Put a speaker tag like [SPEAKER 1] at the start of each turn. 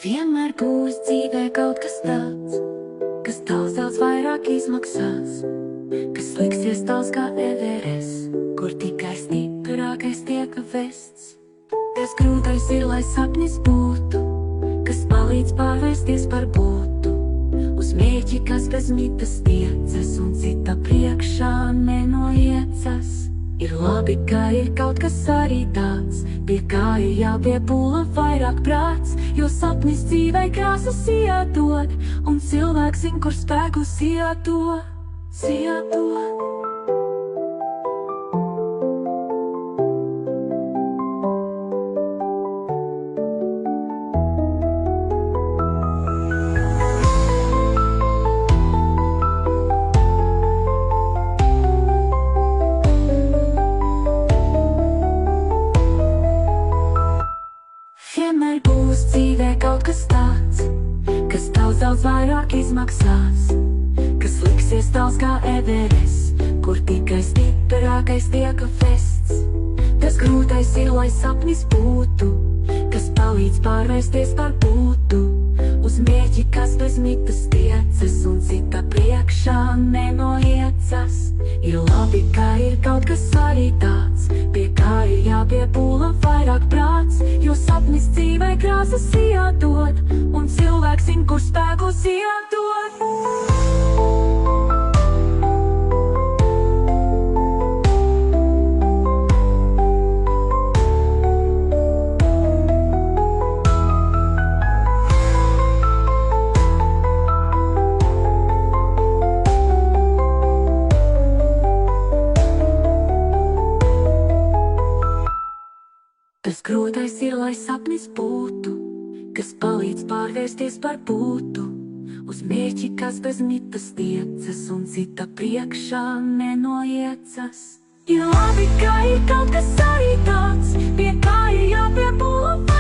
[SPEAKER 1] Vienmēr būs dzīvē kaut kas tāds, kas daudz vairāk izmaksās, kas liksies tāls kā Everests, kur tikai stiprākais tiek vests. Tas grūtais ir, lai sapnis būtu, kas palīdz pārvērsties par būtu, uz mērķi, kas bez mitas tiecas un cita priekšā nenoiecas. Ir labi, ka ir kaut kas arī tāds, pie kā ir jāpiepūla vairāk prāts, jo sapnis dzīvei krāsas iedod, un cilvēks zin, kur spēkus iedod. Vienmēr būs dzīvē kaut kas tāds, kas daudz vairāk izmaksās, kas liksies tāls kā Everests, kur tikai stiprākais tiek vests. Tas grūtais ir, lai sapnis būtu, kas palīdz pārvērsties par būtu, uz mērķi, kas bez mitas tiecas un cita priekšā nenoiecas. Ir labi, ka ir kaut kas arī tāds, pie kā ir jāpiepūla vairāk prāts, jo sapnis dzīvei krāsas iedod, un cilvēks zin, kur spēkus iedod. Tas grūtais ir, lai sapnis būtu, kas palīdz pārvērsties par būtu, uz mērķi, kas bez mitas tiecas un cita priekšā nenoiecas. Ir labi, ka ir kaut kas arī tāds, pie kā ir jāpiepūla